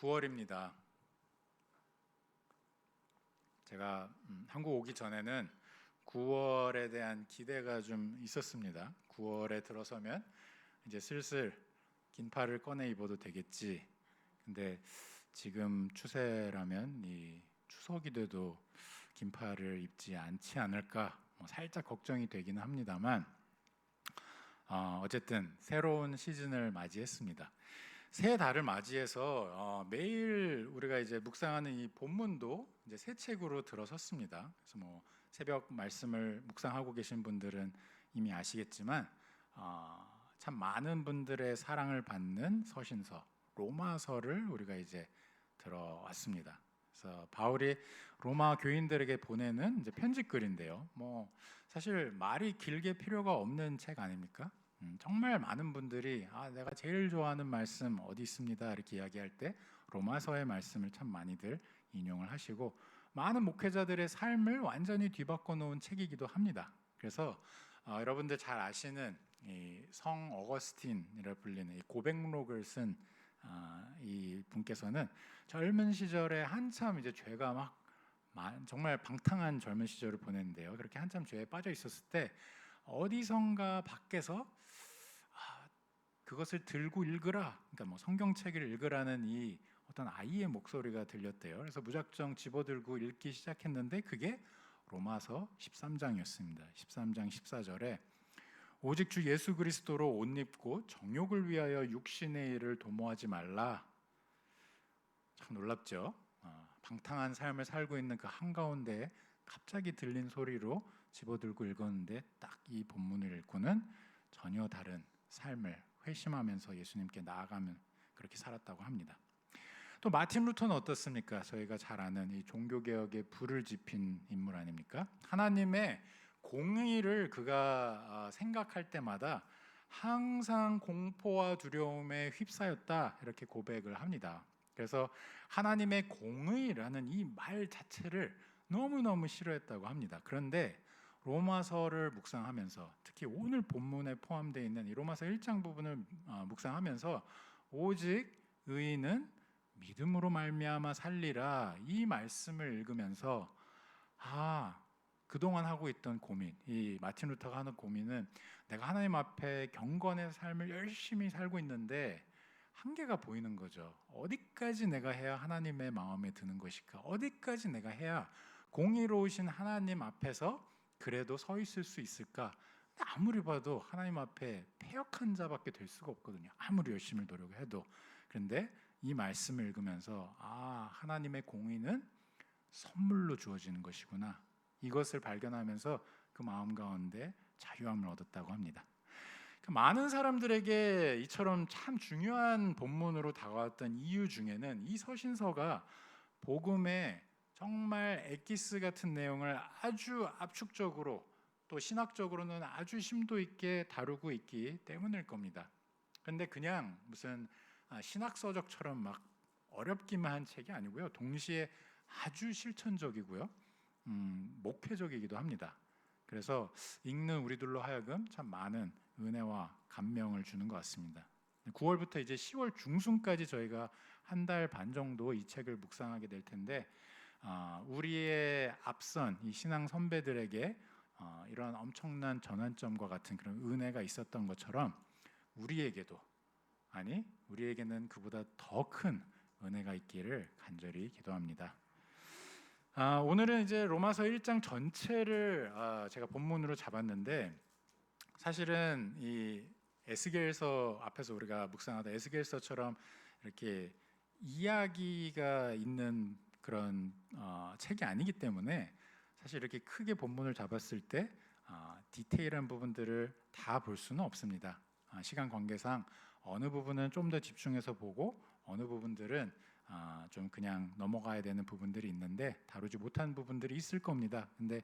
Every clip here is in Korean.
9월입니다. 제가 한국 오기 전에는 9월에 대한 기대가 좀 있었습니다. 9월에 들어서면 이제 슬슬 긴팔을 꺼내 입어도 되겠지. 근데 지금 추세라면 이 추석이 돼도 긴팔을 입지 않지 않을까 살짝 걱정이 되기는 합니다만 어쨌든 새로운 시즌을 맞이했습니다. 새 달을 맞이해서 매일 우리가 이제 묵상하는 이 본문도 이제 새 책으로 들어섰습니다. 그래서 새벽 말씀을 묵상하고 계신 분들은 이미 아시겠지만 참 많은 분들의 사랑을 받는 서신서 로마서를 우리가 이제 들어왔습니다. 그래서 바울이 로마 교인들에게 보내는 이제 편지글인데요. 사실 말이 길게 필요가 없는 책 아닙니까? 정말 많은 분들이 내가 제일 좋아하는 말씀 어디 있습니다 이렇게 이야기할 때 로마서의 말씀을 참 많이들 인용을 하시고 많은 목회자들의 삶을 완전히 뒤바꿔 놓은 책이기도 합니다. 그래서 여러분들 잘 아시는 이 성 어거스틴이라 불리는 이 고백록을 쓴 이 분께서는 젊은 시절에 한참 이제 죄가 정말 방탕한 젊은 시절을 보냈는데요. 그렇게 한참 죄에 빠져 있었을 때 어디선가 밖에서 그것을 들고 읽으라, 그러니까 성경책을 읽으라는 이 어떤 아이의 목소리가 들렸대요. 그래서 무작정 집어들고 읽기 시작했는데 그게 로마서 13장이었습니다. 13장 14절에 오직 주 예수 그리스도로 옷 입고 정욕을 위하여 육신의 일을 도모하지 말라. 참 놀랍죠? 방탕한 삶을 살고 있는 그 한가운데 갑자기 들린 소리로 집어들고 읽었는데 딱 이 본문을 읽고는 전혀 다른 삶을 회심하면서 예수님께 나아가면 그렇게 살았다고 합니다. 또 마틴 루터는 어떻습니까? 저희가 잘 아는 이 종교개혁의 불을 지핀 인물 아닙니까? 하나님의 공의를 그가 생각할 때마다 항상 공포와 두려움에 휩싸였다 이렇게 고백을 합니다. 그래서 하나님의 공의라는 이 말 자체를 너무너무 싫어했다고 합니다. 그런데 로마서를 묵상하면서 특히 오늘 본문에 포함되어 있는 이 로마서 1장 부분을 묵상하면서 오직 의인은 믿음으로 말미암아 살리라 이 말씀을 읽으면서 그동안 하고 있던 고민, 이 마틴 루터가 하는 고민은 내가 하나님 앞에 경건의 삶을 열심히 살고 있는데 한계가 보이는 거죠. 어디까지 내가 해야 하나님의 마음에 드는 것일까? 어디까지 내가 해야 공의로우신 하나님 앞에서 그래도 서 있을 수 있을까? 아무리 봐도 하나님 앞에 패역한 자밖에 될 수가 없거든요. 아무리 열심히 노력을 해도. 그런데 이 말씀을 읽으면서 하나님의 공의는 선물로 주어지는 것이구나. 이것을 발견하면서 그 마음 가운데 자유함을 얻었다고 합니다. 많은 사람들에게 이처럼 참 중요한 본문으로 다가왔던 이유 중에는 이 서신서가 복음의 정말 엑기스 같은 내용을 아주 압축적으로 또 신학적으로는 아주 심도 있게 다루고 있기 때문일 겁니다. 그런데 그냥 무슨 신학서적처럼 막 어렵기만 한 책이 아니고요. 동시에 아주 실천적이고요. 목회적이기도 합니다. 그래서 읽는 우리들로 하여금 참 많은 은혜와 감명을 주는 것 같습니다. 9월부터 이제 10월 중순까지 저희가 한 달 반 정도 이 책을 묵상하게 될 텐데 우리의 앞선 이 신앙 선배들에게 이런 엄청난 전환점과 같은 그런 은혜가 있었던 것처럼 우리에게는 그보다 더 큰 은혜가 있기를 간절히 기도합니다. 오늘은 이제 로마서 1장 전체를 제가 본문으로 잡았는데 사실은 이 에스겔서 앞에서 우리가 묵상하다 에스겔서처럼 이렇게 이야기가 있는 그런 책이 아니기 때문에 사실 이렇게 크게 본문을 잡았을 때 디테일한 부분들을 다 볼 수는 없습니다. 시간 관계상 어느 부분은 좀 더 집중해서 보고 어느 부분들은 좀 그냥 넘어가야 되는 부분들이 있는데 다루지 못한 부분들이 있을 겁니다. 근데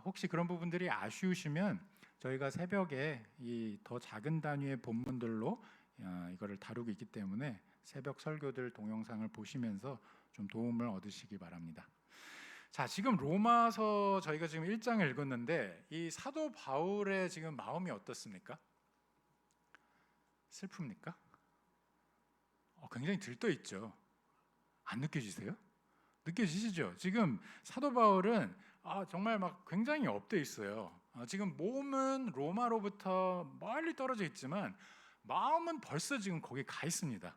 혹시 그런 부분들이 아쉬우시면 저희가 새벽에 이 더 작은 단위의 본문들로 이거를 다루고 있기 때문에 새벽 설교들 동영상을 보시면서 좀 도움을 얻으시기 바랍니다. 자, 지금 로마서 저희가 지금 1장을 읽었는데 이 사도 바울의 지금 마음이 어떻습니까? 슬픕니까? 굉장히 들떠 있죠. 안 느껴지세요? 느껴지시죠? 지금 사도 바울은 정말 막 굉장히 업돼 있어요. 지금 몸은 로마로부터 멀리 떨어져 있지만 마음은 벌써 지금 거기 가 있습니다.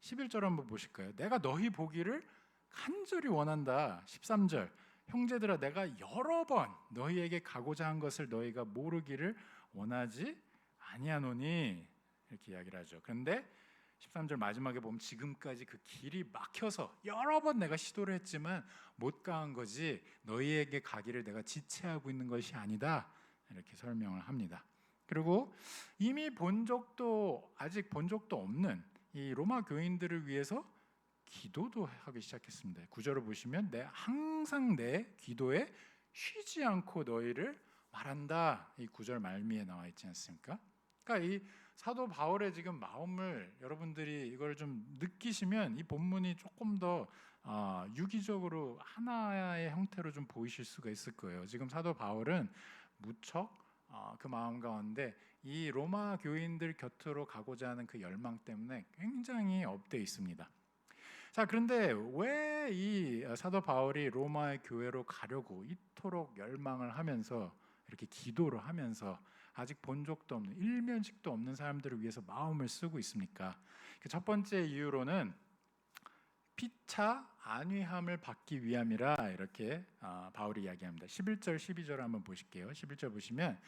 11절 한번 보실까요? 내가 너희 보기를 간절히 원한다. 13절 형제들아 내가 여러 번 너희에게 가고자 한 것을 너희가 모르기를 원하지 아니하노니 이렇게 이야기를 하죠. 그런데 13절 마지막에 보면 지금까지 그 길이 막혀서 여러 번 내가 시도를 했지만 못 가한 거지 너희에게 가기를 내가 지체하고 있는 것이 아니다 이렇게 설명을 합니다. 그리고 이미 아직 본 적도 없는 이 로마 교인들을 위해서 기도도 하기 시작했습니다. 9절을 보시면 항상 내 기도에 쉬지 않고 너희를 말한다. 이 9절 말미에 나와 있지 않습니까? 그러니까 이 사도 바울의 지금 마음을 여러분들이 이걸 좀 느끼시면 이 본문이 조금 더 유기적으로 하나의 형태로 좀 보이실 수가 있을 거예요. 지금 사도 바울은 무척 그 마음 가운데 이 로마 교인들 곁으로 가고자 하는 그 열망 때문에 굉장히 업돼 있습니다. 자, 그런데 왜 이 사도 바울이 로마의 교회로 가려고 이토록 열망을 하면서 이렇게 기도를 하면서 아직 본 적도 없는 일면식도 없는 사람들을 위해서 마음을 쓰고 있습니까? 첫 번째 이유로는 피차 안위함을 받기 위함이라 이렇게 바울이 이야기합니다. 11절 12절 한번 보실게요. 11절 보시면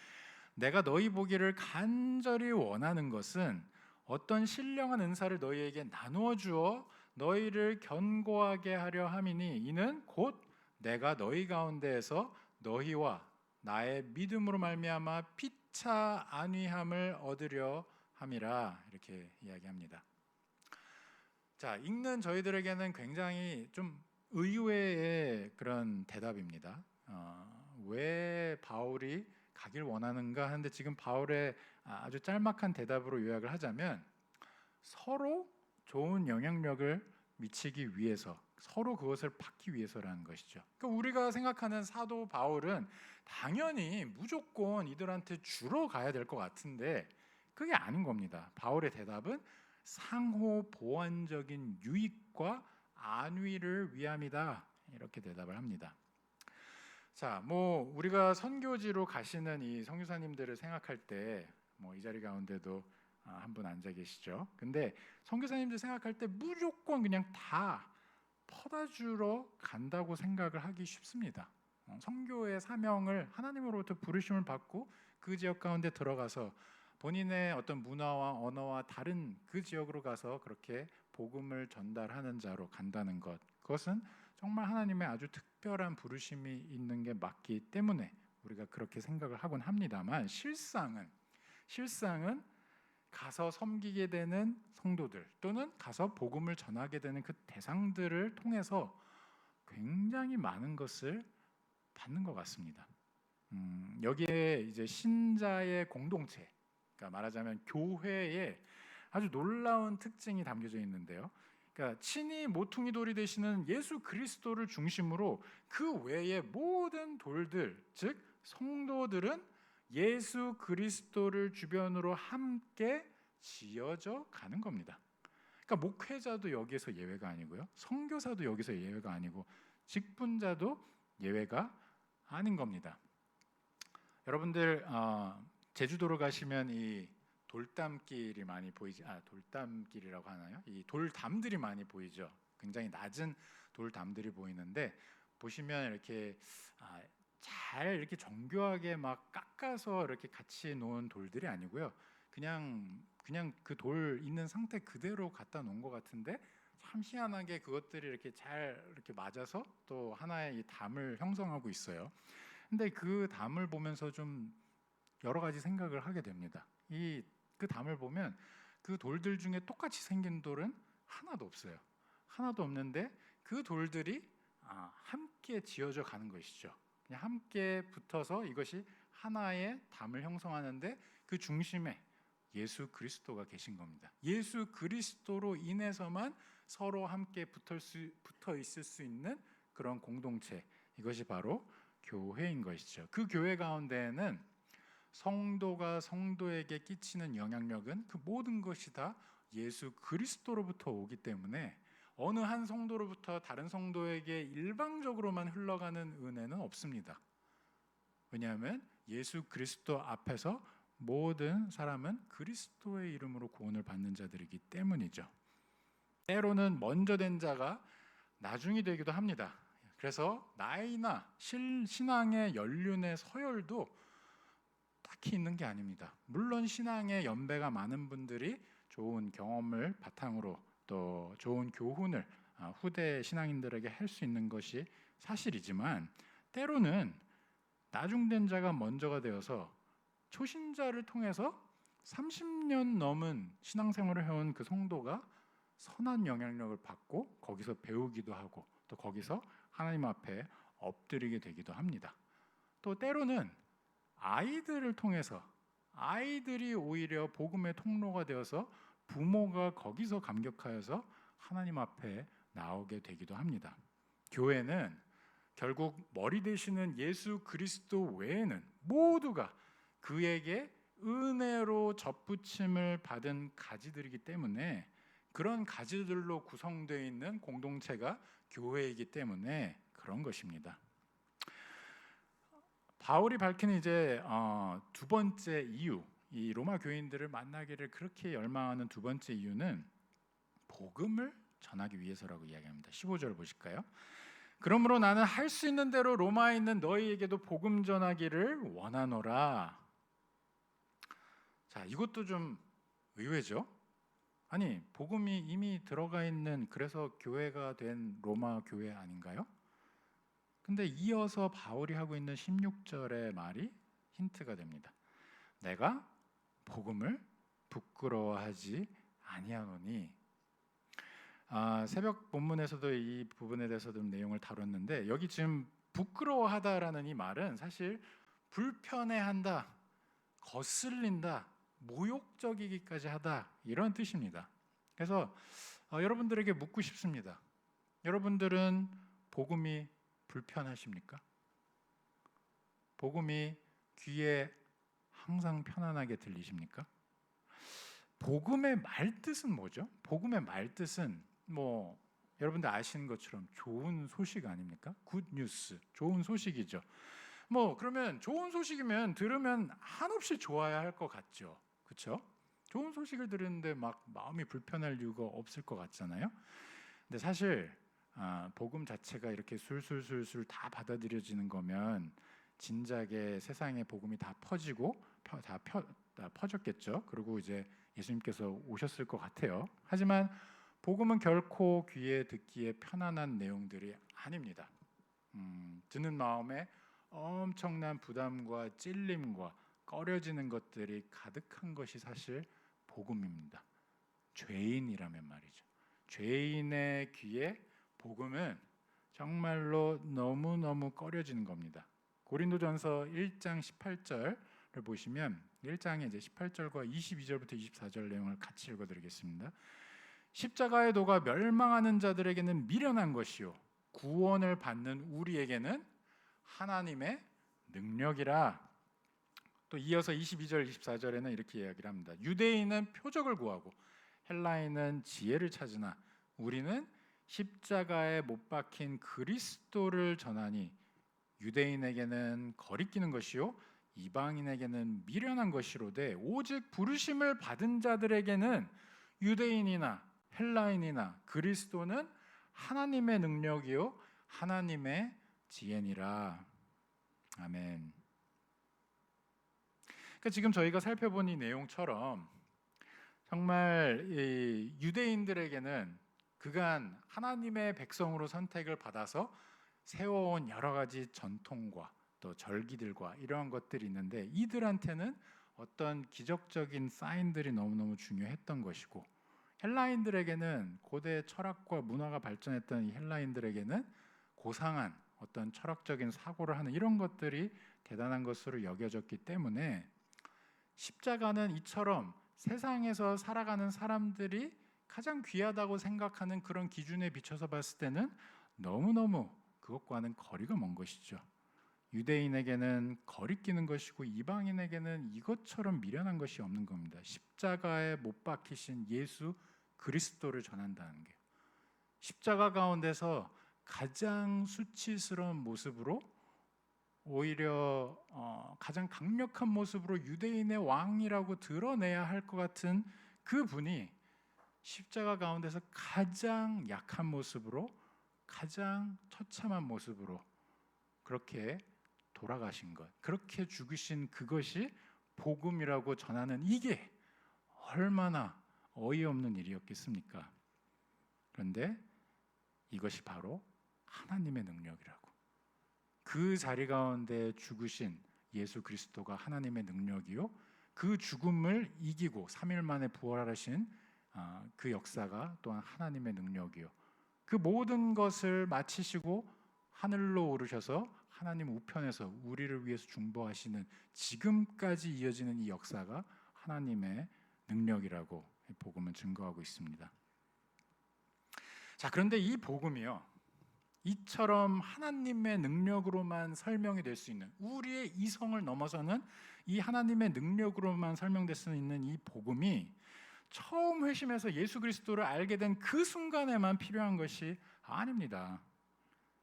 내가 너희 보기를 간절히 원하는 것은 어떤 신령한 은사를 너희에게 나누어 주어 너희를 견고하게 하려 함이니 이는 곧 내가 너희 가운데에서 너희와 나의 믿음으로 말미암아 피차 안위함을 얻으려 함이라 이렇게 이야기합니다. 자, 읽는 저희들에게는 굉장히 좀 의외의 그런 대답입니다. 왜 바울이 가길 원하는가 하는데 지금 바울의 아주 짤막한 대답으로 요약을 하자면 서로 좋은 영향력을 미치기 위해서 서로 그것을 받기 위해서라는 것이죠. 그러니까 우리가 생각하는 사도 바울은 당연히 무조건 이들한테 주러 가야 될 것 같은데 그게 아닌 겁니다. 바울의 대답은 상호 보완적인 유익과 안위를 위함이다 이렇게 대답을 합니다. 자, 우리가 선교지로 가시는 이 선교사님들을 생각할 때 이 자리 가운데도 한 분 앉아 계시죠. 근데 선교사님들 생각할 때 무조건 그냥 다 퍼다 주러 간다고 생각을 하기 쉽습니다. 선교의 사명을 하나님으로부터 부르심을 받고 그 지역 가운데 들어가서 본인의 어떤 문화와 언어와 다른 그 지역으로 가서 그렇게 복음을 전달하는 자로 간다는 것, 그것은 정말 하나님의 아주 특별한 부르심이 있는 게 맞기 때문에 우리가 그렇게 생각을 하곤 합니다만 실상은 가서 섬기게 되는 성도들 또는 가서 복음을 전하게 되는 그 대상들을 통해서 굉장히 많은 것을 받는 것 같습니다. 여기에 이제 신자의 공동체, 그러니까 말하자면 교회에 아주 놀라운 특징이 담겨져 있는데요. 그러니까 친히 모퉁이 돌이 되시는 예수 그리스도를 중심으로 그 외의 모든 돌들, 즉 성도들은 예수 그리스도를 주변으로 함께 지어져 가는 겁니다. 그러니까 목회자도 여기에서 예외가 아니고요, 선교사도 여기서 예외가 아니고 직분자도 예외가 아닌 겁니다. 여러분들 제주도로 가시면 이 돌담길이 많이 보이지? 돌담길이라고 하나요? 이 돌담들이 많이 보이죠. 굉장히 낮은 돌담들이 보이는데 보시면 이렇게 잘 이렇게 정교하게 막 깎아서 이렇게 같이 놓은 돌들이 아니고요. 그냥 그 돌 있는 상태 그대로 갖다 놓은 것 같은데 참 희한하게 그것들이 이렇게 잘 이렇게 맞아서 또 하나의 이 담을 형성하고 있어요. 근데 그 담을 보면서 좀 여러 가지 생각을 하게 됩니다. 그 담을 보면 그 돌들 중에 똑같이 생긴 돌은 하나도 없어요. 하나도 없는데 그 돌들이 함께 지어져 가는 것이죠. 그냥 함께 붙어서 이것이 하나의 담을 형성하는데 그 중심에 예수 그리스도가 계신 겁니다. 예수 그리스도로 인해서만 서로 함께 붙어 있을 수 있는 그런 공동체, 이것이 바로 교회인 것이죠. 그 교회 가운데에는 성도가 성도에게 끼치는 영향력은 그 모든 것이 다 예수 그리스도로부터 오기 때문에 어느 한 성도로부터 다른 성도에게 일방적으로만 흘러가는 은혜는 없습니다. 왜냐하면 예수 그리스도 앞에서 모든 사람은 그리스도의 이름으로 구원을 받는 자들이기 때문이죠. 때로는 먼저 된 자가 나중이 되기도 합니다. 그래서 나이나 신앙의 연륜의 서열도 딱히 있는 게 아닙니다. 물론 신앙의 연배가 많은 분들이 좋은 경험을 바탕으로 또 좋은 교훈을 후대 신앙인들에게 할 수 있는 것이 사실이지만, 때로는 나중된 자가 먼저가 되어서 초신자를 통해서 30년 넘은 신앙생활을 해온 그 성도가 선한 영향력을 받고 거기서 배우기도 하고 또 거기서 하나님 앞에 엎드리게 되기도 합니다. 또 때로는 아이들을 통해서 아이들이 오히려 복음의 통로가 되어서 부모가 거기서 감격하여서 하나님 앞에 나오게 되기도 합니다. 교회는 결국 머리 되시는 예수 그리스도 외에는 모두가 그에게 은혜로 접붙임을 받은 가지들이기 때문에, 그런 가지들로 구성되어 있는 공동체가 교회이기 때문에 그런 것입니다. 바울이 밝히는 이제 두 번째 이유, 이 로마 교인들을 만나기를 그렇게 열망하는 두 번째 이유는 복음을 전하기 위해서라고 이야기합니다. 15절 보실까요? 그러므로 나는 할 수 있는 대로 로마에 있는 너희에게도 복음 전하기를 원하노라. 자, 이것도 좀 의외죠? 아니, 복음이 이미 들어가 있는, 그래서 교회가 된 로마 교회 아닌가요? 근데 이어서 바울이 하고 있는 16절의 말이 힌트가 됩니다. 내가 복음을 부끄러워하지 아니하노니. 새벽 본문에서도 이 부분에 대해서 좀 내용을 다뤘는데, 여기 지금 부끄러워하다라는 이 말은 사실 불편해한다, 거슬린다, 모욕적이기까지 하다, 이런 뜻입니다. 그래서 여러분들에게 묻고 싶습니다. 여러분들은 복음이 불편하십니까? 복음이 귀에 항상 편안하게 들리십니까? 복음의 말뜻은 뭐죠? 복음의 말뜻은 여러분들 아시는 것처럼 좋은 소식 아닙니까? 굿 뉴스, 좋은 소식이죠. 그러면 좋은 소식이면 들으면 한없이 좋아야 할 것 같죠. 그렇죠? 좋은 소식을 들으는데 막 마음이 불편할 이유가 없을 것 같잖아요. 근데 사실 복음 자체가 이렇게 술술술술 다 받아들여지는 거면 진작에 세상에 복음이 다 퍼지고 다 퍼졌겠죠. 그리고 이제 예수님께서 오셨을 것 같아요. 하지만 복음은 결코 귀에 듣기에 편안한 내용들이 아닙니다. 듣는 마음에 엄청난 부담과 찔림과 꺼려지는 것들이 가득한 것이 사실 복음입니다. 죄인이라면 말이죠. 죄인의 귀에 복음은 정말로 너무너무 꺼려지는 겁니다. 고린도전서 1장 18절을 보시면 1장에 이제 18절과 22절부터 24절 내용을 같이 읽어드리겠습니다. 십자가의 도가 멸망하는 자들에게는 미련한 것이요 구원을 받는 우리에게는 하나님의 능력이라. 또 이어서 22절 24절에는 이렇게 이야기를 합니다. 유대인은 표적을 구하고 헬라인은 지혜를 찾으나 우리는 십자가에 못 박힌 그리스도를 전하니 유대인에게는 거리끼는 것이요 이방인에게는 미련한 것이로되 오직 부르심을 받은 자들에게는 유대인이나 헬라인이나 그리스도는 하나님의 능력이요 하나님의 지혜니라. 아멘. 그러니까 지금 저희가 살펴본 이 내용처럼 정말 이 유대인들에게는 그간 하나님의 백성으로 선택을 받아서 세워온 여러 가지 전통과 또 절기들과 이러한 것들이 있는데, 이들한테는 어떤 기적적인 사인들이 너무너무 중요했던 것이고, 헬라인들에게는 고대 철학과 문화가 발전했던 이 헬라인들에게는 고상한 어떤 철학적인 사고를 하는 이런 것들이 대단한 것으로 여겨졌기 때문에 십자가는 이처럼 세상에서 살아가는 사람들이 가장 귀하다고 생각하는 그런 기준에 비춰서 봤을 때는 너무너무 그것과는 거리가 먼 것이죠. 유대인에게는 거리끼는 것이고 이방인에게는 이것처럼 미련한 것이 없는 겁니다. 십자가에 못 박히신 예수 그리스도를 전한다는 게. 십자가 가운데서 가장 수치스러운 모습으로, 오히려 가장 강력한 모습으로 유대인의 왕이라고 드러내야 할 것 같은 그 분이 십자가 가운데서 가장 약한 모습으로, 가장 처참한 모습으로 그렇게 돌아가신 것, 그렇게 죽으신 그것이 복음이라고 전하는, 이게 얼마나 어이없는 일이었겠습니까? 그런데 이것이 바로 하나님의 능력이라고. 그 자리 가운데 죽으신 예수 그리스도가 하나님의 능력이요, 그 죽음을 이기고 3일 만에 부활하신 그 역사가 또한 하나님의 능력이요, 그 모든 것을 마치시고 하늘로 오르셔서 하나님 우편에서 우리를 위해서 중보하시는 지금까지 이어지는 이 역사가 하나님의 능력이라고 복음은 증거하고 있습니다. 자, 그런데 이 복음이요, 이처럼 하나님의 능력으로만 설명이 될 수 있는, 우리의 이성을 넘어서는 이 하나님의 능력으로만 설명될 수 있는 이 복음이 처음 회심해서 예수 그리스도를 알게 된 그 순간에만 필요한 것이 아닙니다.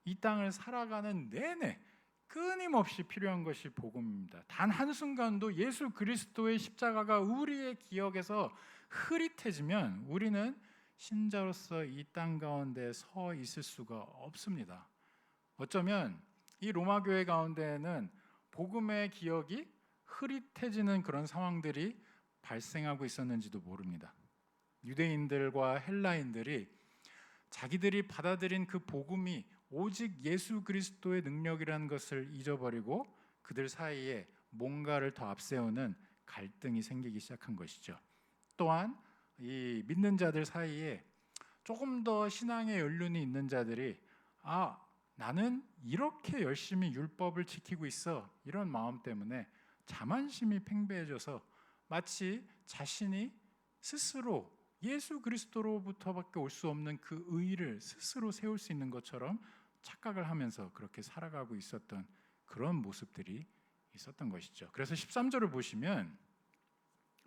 이 땅을 살아가는 내내 끊임없이 필요한 것이 복음입니다. 단 한순간도 예수 그리스도의 십자가가 우리의 기억에서 흐릿해지면 우리는 신자로서 이 땅 가운데 서 있을 수가 없습니다. 어쩌면 이 로마 교회 가운데에는 복음의 기억이 흐릿해지는 그런 상황들이 발생하고 있었는지도 모릅니다. 유대인들과 헬라인들이 자기들이 받아들인 그 복음이 오직 예수 그리스도의 능력이라는 것을 잊어버리고 그들 사이에 뭔가를 더 앞세우는 갈등이 생기기 시작한 것이죠. 또한 이 믿는 자들 사이에 조금 더 신앙의 연륜이 있는 자들이 나는 이렇게 열심히 율법을 지키고 있어, 이런 마음 때문에 자만심이 팽배해져서 마치 자신이 스스로 예수 그리스도로부터밖에 올 수 없는 그 의의를 스스로 세울 수 있는 것처럼 착각을 하면서 그렇게 살아가고 있었던 그런 모습들이 있었던 것이죠. 그래서 13절을 보시면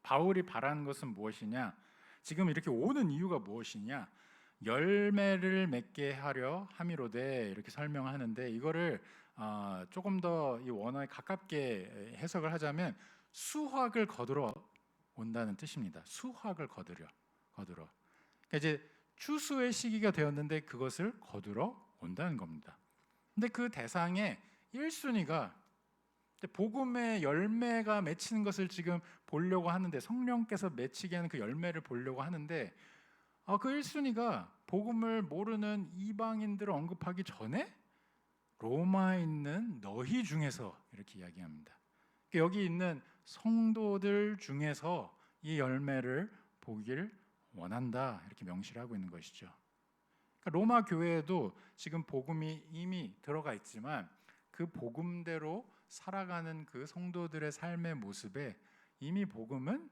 바울이 바라는 것은 무엇이냐, 지금 이렇게 오는 이유가 무엇이냐, 열매를 맺게 하려 함이로되, 이렇게 설명하는데, 이거를 조금 더 이 원어에 가깝게 해석을 하자면 수확을 거두러 온다는 뜻입니다. 수확을 거두러. 그러니까 이제 추수의 시기가 되었는데 그것을 거두러 온다는 겁니다. 근데 그 대상의 1순위가 복음의 열매가 맺히는 것을 지금 보려고 하는데, 성령께서 맺히게 하는 그 열매를 보려고 하는데, 그 1순위가 복음을 모르는 이방인들을 언급하기 전에 로마에 있는 너희 중에서, 이렇게 이야기합니다. 여기 있는 성도들 중에서 이 열매를 보길 원한다, 이렇게 명시를 하고 있는 것이죠. 그러니까 로마 교회에도 지금 복음이 이미 들어가 있지만 그 복음대로 살아가는 그 성도들의 삶의 모습에 이미 복음은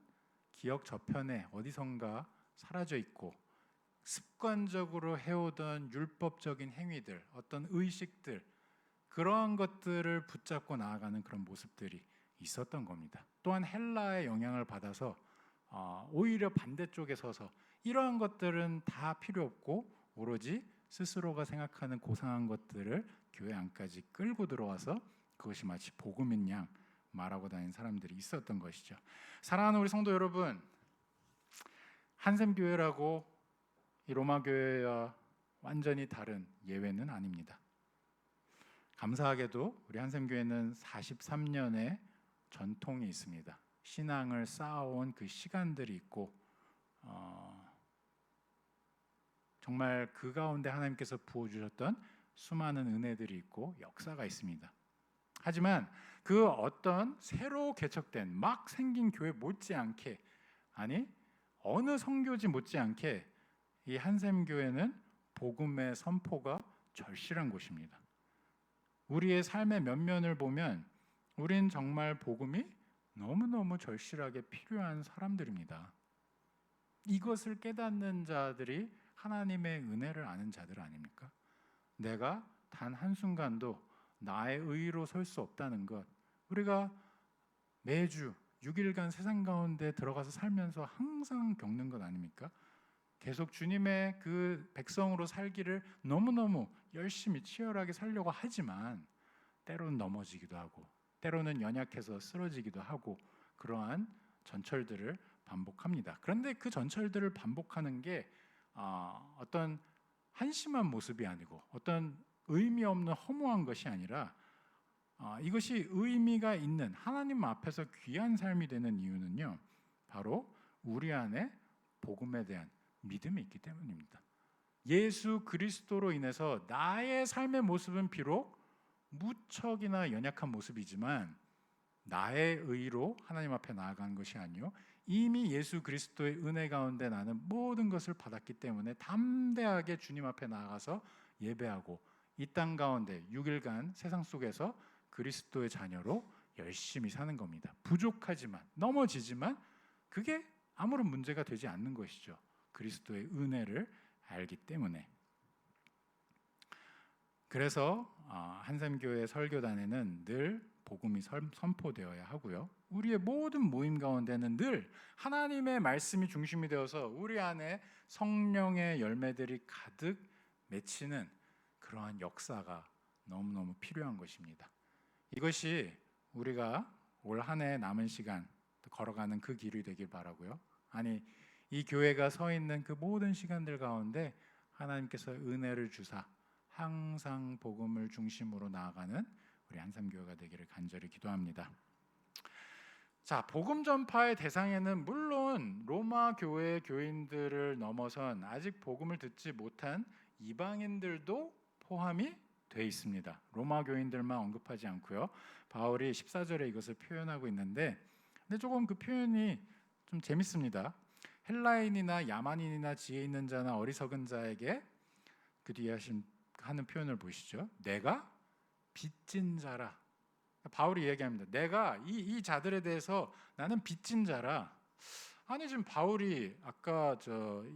기억 저편에 어디선가 사라져 있고, 습관적으로 해오던 율법적인 행위들, 어떤 의식들, 그러한 것들을 붙잡고 나아가는 그런 모습들이 있었던 겁니다. 또한 헬라의 영향을 받아서 오히려 반대쪽에 서서 이러한 것들은 다 필요 없고 오로지 스스로가 생각하는 고상한 것들을 교회 안까지 끌고 들어와서 그것이 마치 복음인 양 말하고 다니는 사람들이 있었던 것이죠. 사랑하는 우리 성도 여러분, 한샘교회라고 이 로마 교회와 완전히 다른 예외는 아닙니다. 감사하게도 우리 한샘교회는 43년의 전통이 있습니다. 신앙을 쌓아온 그 시간들이 있고, 정말 그 가운데 하나님께서 부어주셨던 수많은 은혜들이 있고 역사가 있습니다. 하지만 그 어떤 새로 개척된 막 생긴 교회 못지않게, 아니 어느 선교지 못지않게 이 한샘교회는 복음의 선포가 절실한 곳입니다. 우리의 삶의 면면을 보면 우린 정말 복음이 너무너무 절실하게 필요한 사람들입니다. 이것을 깨닫는 자들이 하나님의 은혜를 아는 자들 아닙니까? 내가 단 한순간도 나의 의로 설 수 없다는 것, 우리가 매주 6일간 세상 가운데 들어가서 살면서 항상 겪는 것 아닙니까? 계속 주님의 그 백성으로 살기를 너무너무 열심히 치열하게 살려고 하지만 때로는 넘어지기도 하고 때로는 연약해서 쓰러지기도 하고 그러한 전철들을 반복합니다. 그런데 그 전철들을 반복하는 게 어떤 한심한 모습이 아니고 어떤 의미 없는 허무한 것이 아니라 이것이 의미가 있는 하나님 앞에서 귀한 삶이 되는 이유는요, 바로 우리 안에 복음에 대한 믿음이 있기 때문입니다. 예수 그리스도로 인해서 나의 삶의 모습은 비록 무척이나 연약한 모습이지만 나의 의로 하나님 앞에 나아간 것이 아니요 이미 예수 그리스도의 은혜 가운데 나는 모든 것을 받았기 때문에 담대하게 주님 앞에 나아가서 예배하고 이 땅 가운데 6일간 세상 속에서 그리스도의 자녀로 열심히 사는 겁니다. 부족하지만 넘어지지만 그게 아무런 문제가 되지 않는 것이죠. 그리스도의 은혜를 알기 때문에. 그래서 한샘교회 설교단에는 늘 복음이 선포되어야 하고요. 우리의 모든 모임 가운데는 늘 하나님의 말씀이 중심이 되어서 우리 안에 성령의 열매들이 가득 맺히는 그러한 역사가 너무너무 필요한 것입니다. 이것이 우리가 올 한 해 남은 시간 걸어가는 그 길이 되길 바라고요. 아니, 이 교회가 서 있는 그 모든 시간들 가운데 하나님께서 은혜를 주사 항상 복음을 중심으로 나아가는 우리 한샘교회가 되기를 간절히 기도합니다. 자, 복음 전파의 대상에는 물론 로마 교회 교인들을 넘어선 아직 복음을 듣지 못한 이방인들도 포함이 되어 있습니다. 로마 교인들만 언급하지 않고요. 바울이 14절에 이것을 표현하고 있는데, 근데 조금 그 표현이 좀 재밌습니다. 헬라인이나 야만인이나 지혜 있는 자나 어리석은 자에게 그 뒤에 하는 표현을 보시죠. 내가 빚진 자라. 바울이 얘기합니다. 내가 이 자들에 대해서 나는 빚진 자라. 아니 지금 바울이 아까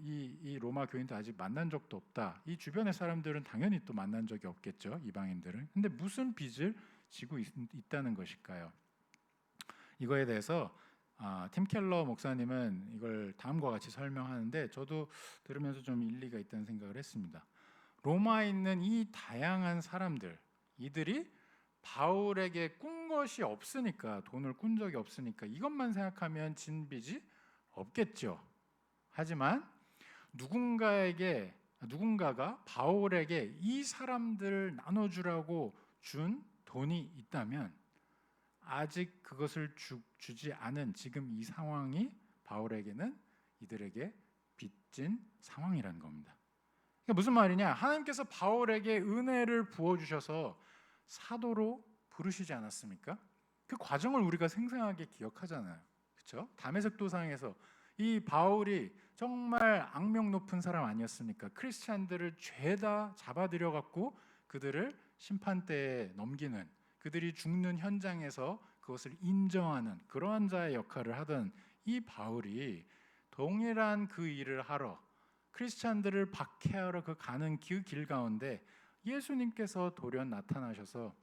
이 로마 교인들 아직 만난 적도 없다. 이 주변의 사람들은 당연히 또 만난 적이 없겠죠. 이방인들은. 근데 무슨 빚을 지고 있다는 것일까요? 이거에 대해서 팀 켈러 목사님은 이걸 다음과 같이 설명하는데 저도 들으면서 좀 일리가 있다는 생각을 했습니다. 로마에 있는 이 다양한 사람들, 이들이 바울에게 꾼 것이 없으니까, 돈을 꾼 적이 없으니까 이것만 생각하면 진 빚이 없겠죠. 하지만 누군가가 바울에게 이 사람들을 나눠주라고 준 돈이 있다면 아직 그것을 주지 않은 지금 이 상황이 바울에게는 이들에게 빚진 상황이라는 겁니다. 그러니까 무슨 말이냐? 하나님께서 바울에게 은혜를 부어주셔서 사도로 부르시지 않았습니까? 그 과정을 우리가 생생하게 기억하잖아요. 그렇죠? 다메섹 도상에서 이 바울이 정말 악명 높은 사람 아니었습니까? 크리스찬들을 죄다 잡아들여 갖고 그들을 심판대에 넘기는, 그들이 죽는 현장에서 그것을 인정하는 그러한 자의 역할을 하던 이 바울이 동일한 그 일을 하러 크리스찬들을 박해하러 가는 그 길 가운데 예수님께서 돌연 나타나셔서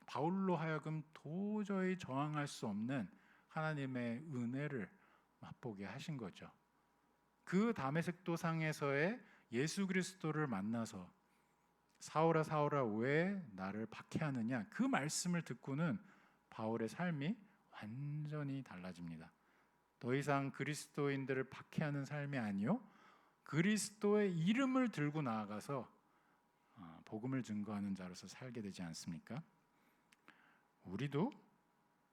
바울로 하여금 도저히 저항할 수 없는 하나님의 은혜를 맛보게 하신 거죠. 그 다메섹 도상에서의 예수 그리스도를 만나서 사울아 사울아 왜 나를 박해하느냐, 그 말씀을 듣고는 바울의 삶이 완전히 달라집니다. 더 이상 그리스도인들을 박해하는 삶이 아니요 그리스도의 이름을 들고 나아가서 복음을 증거하는 자로서 살게 되지 않습니까? 우리도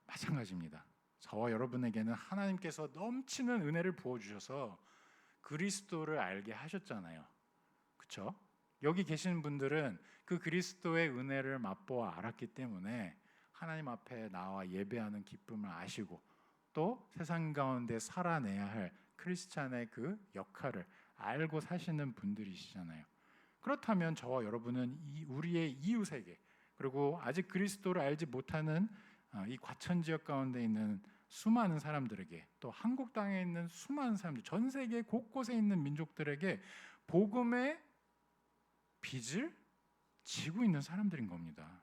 마찬가지입니다. 저와 여러분에게는 하나님께서 넘치는 은혜를 부어주셔서 그리스도를 알게 하셨잖아요. 그렇죠? 여기 계신 분들은 그 그리스도의 은혜를 맛보아 알았기 때문에 하나님 앞에 나와 예배하는 기쁨을 아시고 또 세상 가운데 살아내야 할 크리스찬의 그 역할을 알고 사시는 분들이시잖아요. 그렇다면 저와 여러분은 우리의 이웃에게, 그리고 아직 그리스도를 알지 못하는 이 과천 지역 가운데 있는 수많은 사람들에게, 또 한국 땅에 있는 수많은 사람들, 전 세계 곳곳에 있는 민족들에게 복음의 빚을 지고 있는 사람들인 겁니다.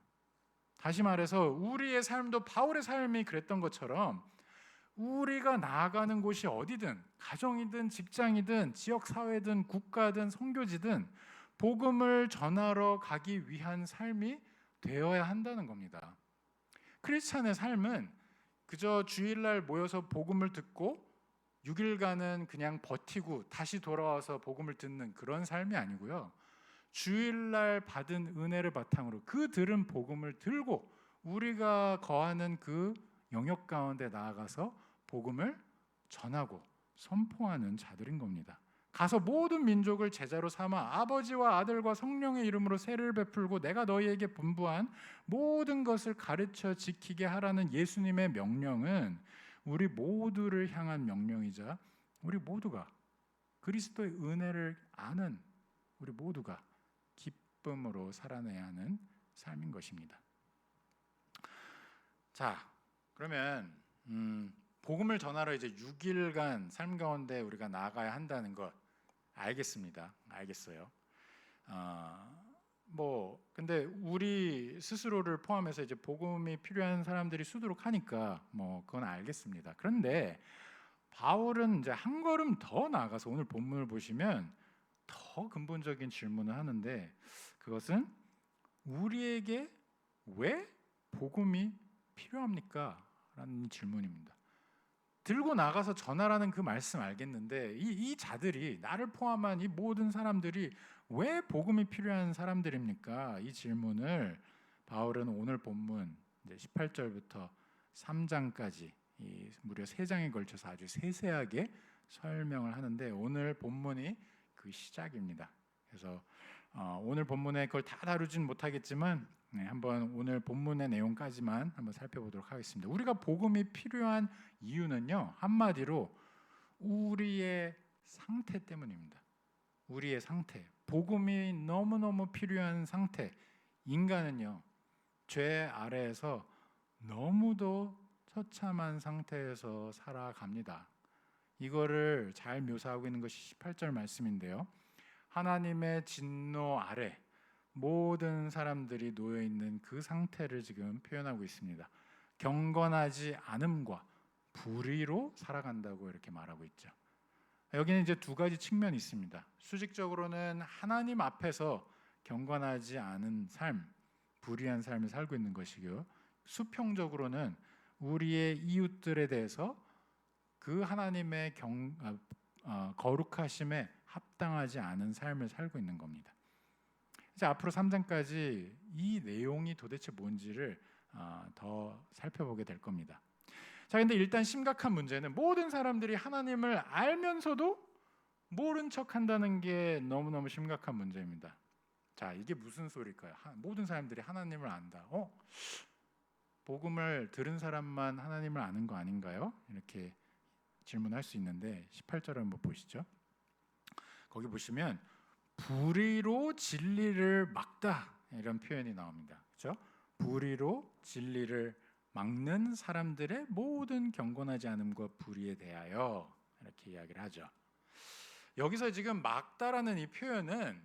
다시 말해서 우리의 삶도 바울의 삶이 그랬던 것처럼 우리가 나아가는 곳이 어디든, 가정이든 직장이든 지역 사회든 국가든 선교지든 복음을 전하러 가기 위한 삶이 되어야 한다는 겁니다. 크리스찬의 삶은 그저 주일날 모여서 복음을 듣고 6일간은 그냥 버티고 다시 돌아와서 복음을 듣는 그런 삶이 아니고요. 주일날 받은 은혜를 바탕으로 그 들은 복음을 들고 우리가 거하는 그 영역 가운데 나아가서 복음을 전하고 선포하는 자들인 겁니다. 가서 모든 민족을 제자로 삼아 아버지와 아들과 성령의 이름으로 세례를 베풀고 내가 너희에게 분부한 모든 것을 가르쳐 지키게 하라는 예수님의 명령은 우리 모두를 향한 명령이자 우리 모두가 그리스도의 은혜를 아는 우리 모두가 기쁨으로 살아내야 하는 삶인 것입니다. 자, 그러면 복음을 전하러 이제 6일간 삶 가운데 우리가 나아가야 한다는 것 알겠습니다. 알겠어요. 근데 우리 스스로를 포함해서 이제 복음이 필요한 사람들이 수두룩 하니까 그건 알겠습니다. 그런데 바울은 이제 한 걸음 더 나아가서 오늘 본문을 보시면 더 근본적인 질문을 하는데 그것은 우리에게 왜 복음이 필요합니까? 라는 질문입니다. 들고 나가서 전하라는 그 말씀 알겠는데 이 자들이 나를 포함한 이 모든 사람들이 왜 복음이 필요한 사람들입니까? 이 질문을 바울은 오늘 본문 이제 18절부터 3장까지 무려 3장에 걸쳐서 아주 세세하게 설명을 하는데 오늘 본문이 그 시작입니다. 그래서 오늘 본문에 그걸 다 다루진 못하겠지만 한번 오늘 본문의 내용까지만 한번 살펴보도록 하겠습니다. 우리가 복음이 필요한 이유는요, 한마디로 우리의 상태 때문입니다. 우리의 상태, 복음이 너무너무 필요한 상태. 인간은요, 죄 아래에서 너무도 처참한 상태에서 살아갑니다. 이거를 잘 묘사하고 있는 것이 18절 말씀인데요. 하나님의 진노 아래 모든 사람들이 놓여 있는 그 상태를 지금 표현하고 있습니다. 경건하지 않음과 불의로 살아간다고 이렇게 말하고 있죠. 여기는 이제 두 가지 측면이 있습니다. 수직적으로는 하나님 앞에서 경건하지 않은 삶, 불의한 삶을 살고 있는 것이고요. 수평적으로는 우리의 이웃들에 대해서 그 하나님의 거룩하심에 합당하지 않은 삶을 살고 있는 겁니다. 이제 앞으로 3장까지 이 내용이 도대체 뭔지를 더 살펴보게 될 겁니다. 자, 근데 일단 심각한 문제는 모든 사람들이 하나님을 알면서도 모른 척한다는 게 너무너무 심각한 문제입니다. 자, 이게 무슨 소리일까요? 모든 사람들이 하나님을 안다. 복음을 들은 사람만 하나님을 아는 거 아닌가요? 이렇게 질문할 수 있는데 18절 한번 보시죠. 거기 보시면 불의로 진리를 막다 이런 표현이 나옵니다. 그렇죠? 불의로 진리를 막는 사람들의 모든 경건하지 않음과 불의에 대하여 이렇게 이야기를 하죠. 여기서 지금 막다라는 이 표현은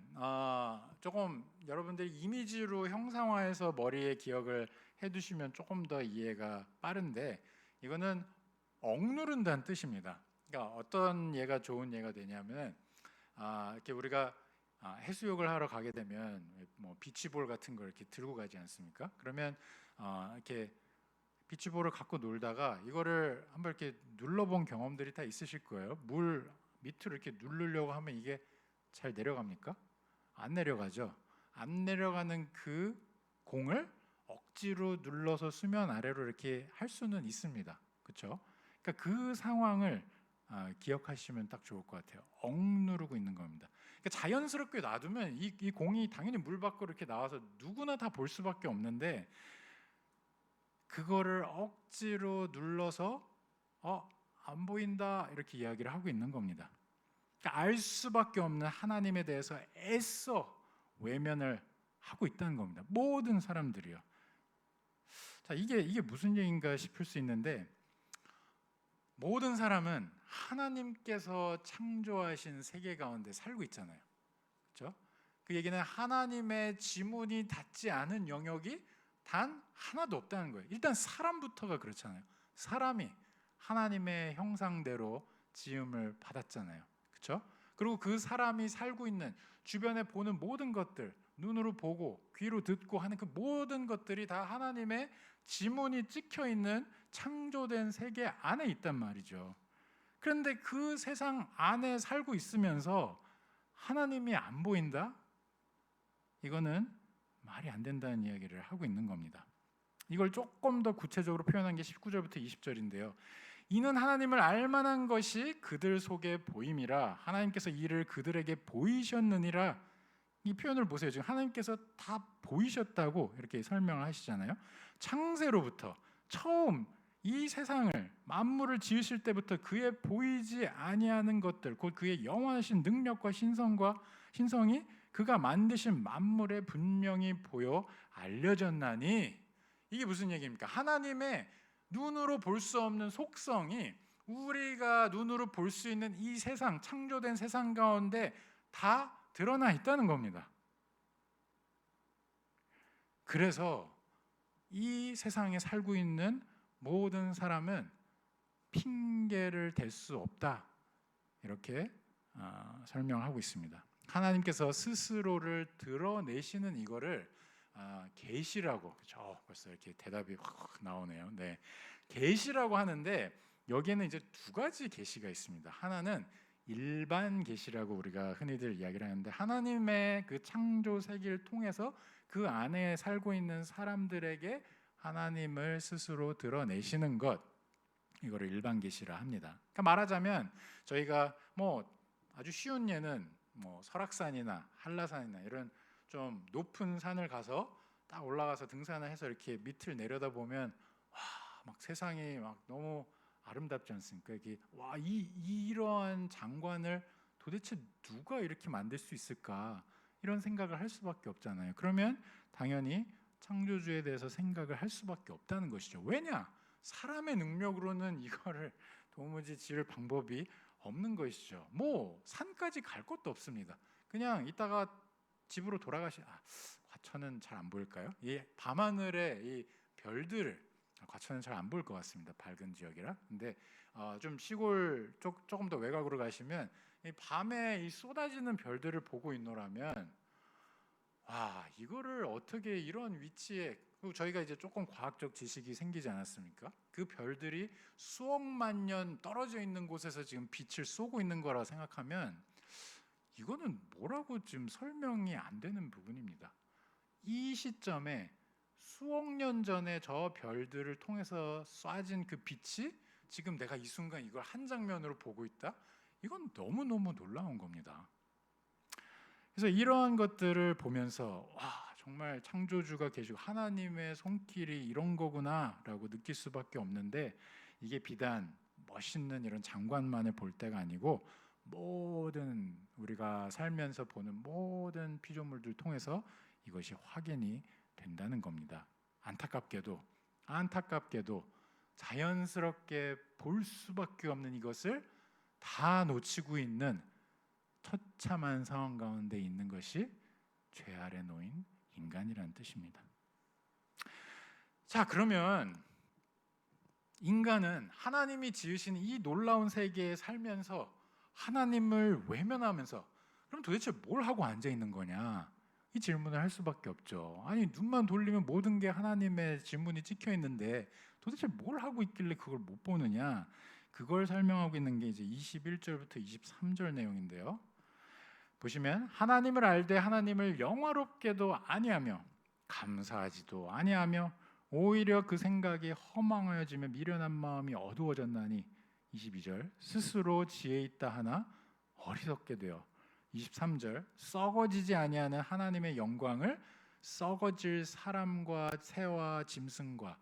조금 여러분들이 이미지로 형상화해서 머리에 기억을 해두시면 조금 더 이해가 빠른데 이거는 억누른다는 뜻입니다. 그러니까 어떤 예가 좋은 예가 되냐면 이렇게 우리가 해수욕을 하러 가게 되면 비치볼 같은 걸 이렇게 들고 가지 않습니까? 그러면 이렇게 비치볼을 갖고 놀다가 이거를 한번 이렇게 눌러본 경험들이 다 있으실 거예요. 물 밑으로 이렇게 누르려고 하면 이게 잘 내려갑니까? 안 내려가죠. 안 내려가는 그 공을 억지로 눌러서 수면 아래로 이렇게 할 수는 있습니다. 그렇죠? 그러니까 그 상황을 기억하시면 딱 좋을 것 같아요. 억누르고 있는 겁니다. 그러니까 자연스럽게 놔두면 이 공이 당연히 물 밖으로 이렇게 나와서 누구나 다 볼 수밖에 없는데 그거를 억지로 눌러서 안 보인다 이렇게 이야기를 하고 있는 겁니다. 그러니까 알 수밖에 없는 하나님에 대해서 애써 외면을 하고 있다는 겁니다. 모든 사람들이요. 자, 이게 무슨 얘기인가 싶을 수 있는데 모든 사람은 하나님께서 창조하신 세계 가운데 살고 있잖아요. 그렇죠? 그 얘기는 하나님의 지문이 닿지 않은 영역이 단 하나도 없다는 거예요. 일단 사람부터가 그렇잖아요. 사람이 하나님의 형상대로 지음을 받았잖아요. 그렇죠? 그리고 그 사람이 살고 있는 주변에 보는 모든 것들, 눈으로 보고 귀로 듣고 하는 그 모든 것들이 다 하나님의 지문이 찍혀 있는 창조된 세계 안에 있단 말이죠. 그런데 그 세상 안에 살고 있으면서 하나님이 안 보인다? 이거는 말이 안 된다는 이야기를 하고 있는 겁니다. 이걸 조금 더 구체적으로 표현한 게 19절부터 20절인데요. 이는 하나님을 알만한 것이 그들 속에 보임이라 하나님께서 이를 그들에게 보이셨느니라. 이 표현을 보세요. 지금 하나님께서 다 보이셨다고 이렇게 설명을 하시잖아요. 창세로부터 처음 이 세상을 만물을 지으실 때부터 그의 보이지 아니하는 것들, 곧 그의 영원하신 능력과 신성이 그가 만드신 만물에 분명히 보여 알려졌나니. 이게 무슨 얘기입니까? 하나님의 눈으로 볼 수 없는 속성이 우리가 눈으로 볼 수 있는 이 세상, 창조된 세상 가운데 다 드러나 있다는 겁니다. 그래서 이 세상에 살고 있는 모든 사람은 핑계를 댈 수 없다, 이렇게 설명하고 있습니다. 하나님께서 스스로를 드러내시는 이거를 계시라고, 그렇죠? 벌써 이렇게 대답이 확 나오네요. 네, 계시라고 하는데 여기에는 이제 두 가지 계시가 있습니다. 하나는 일반 계시라고 우리가 흔히들 이야기를 하는데, 하나님의 그 창조 세계를 통해서 그 안에 살고 있는 사람들에게 하나님을 스스로 드러내시는 것, 이거를 일반 계시라 합니다. 그러니까 말하자면 저희가 뭐 아주 쉬운 예는 뭐 설악산이나 한라산이나 이런 좀 높은 산을 가서 딱 올라가서 등산을 해서 이렇게 밑을 내려다 보면 와, 막 세상이 막 너무 아름답지 않습니까? 이게 와, 이러한 장관을 도대체 누가 이렇게 만들 수 있을까? 이런 생각을 할 수밖에 없잖아요. 그러면 당연히 창조주에 대해서 생각을 할 수밖에 없다는 것이죠. 왜냐? 사람의 능력으로는 이거를 도무지 지을 방법이 없는 것이죠. 뭐 산까지 갈 것도 없습니다. 그냥 이따가 집으로 과천은 잘 안 보일까요? 이 밤하늘에 이 별들을, 과천은 잘 안 보일 것 같습니다. 밝은 지역이라. 근데 좀 시골 조금 더 외곽으로 가시면 이 밤에 이 쏟아지는 별들을 보고 있노라면, 와, 이거를 어떻게 이런 위치에, 저희가 이제 조금 과학적 지식이 생기지 않았습니까? 그 별들이 수억만 년 떨어져 있는 곳에서 지금 빛을 쏘고 있는 거라 생각하면 이거는 뭐라고 지금 설명이 안 되는 부분입니다. 이 시점에 수억 년 전에 저 별들을 통해서 쏴진 그 빛이 지금 내가 이 순간 이걸 한 장면으로 보고 있다? 이건 너무너무 놀라운 겁니다. 그래서 이러한 것들을 보면서 와, 정말 창조주가 계시고 하나님의 손길이 이런 거구나라고 느낄 수밖에 없는데, 이게 비단 멋있는 이런 장관만을 볼 때가 아니고 모든 우리가 살면서 보는 모든 피조물들 통해서 이것이 확인이 된다는 겁니다. 안타깝게도 자연스럽게 볼 수밖에 없는 이것을 다 놓치고 있는 처참한 상황 가운데 있는 것이 죄 아래 놓인 인간이라는 뜻입니다. 자, 그러면 인간은 하나님이 지으신 이 놀라운 세계에 살면서 하나님을 외면하면서 그럼 도대체 뭘 하고 앉아 있는 거냐? 이 질문을 할 수밖에 없죠. 아니, 눈만 돌리면 모든 게 하나님의 지문이 찍혀 있는데 도대체 뭘 하고 있길래 그걸 못 보느냐? 그걸 설명하고 있는 게 이제 21절부터 23절 내용인데요. 보시면 하나님을 알되 하나님을 영화롭게도 아니하며 감사하지도 아니하며 오히려 그 생각이 허망하여지며 미련한 마음이 어두워졌나니. 22절 스스로 지혜 있다 하나 어리석게 되어. 23절 썩어지지 아니하는 하나님의 영광을 썩어질 사람과 새와 짐승과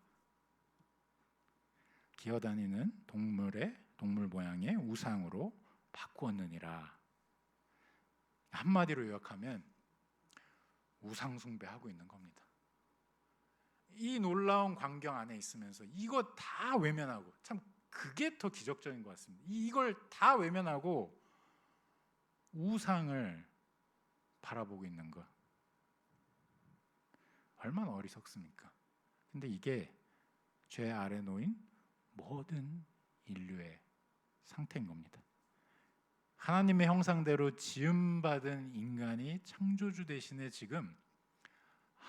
기어다니는 동물 모양의 우상으로 바꾸었느니라. 한마디로 요약하면 우상 숭배하고 있는 겁니다. 이 놀라운 광경 안에 있으면서 이거 다 외면하고, 참 그게 더 기적적인 것 같습니다. 이걸 다 외면하고 우상을 바라보고 있는 것, 얼마나 어리석습니까? 근데 이게 죄 아래 놓인 모든 인류의 상태인 겁니다. 하나님의 형상대로 지음받은 인간이 창조주 대신에 지금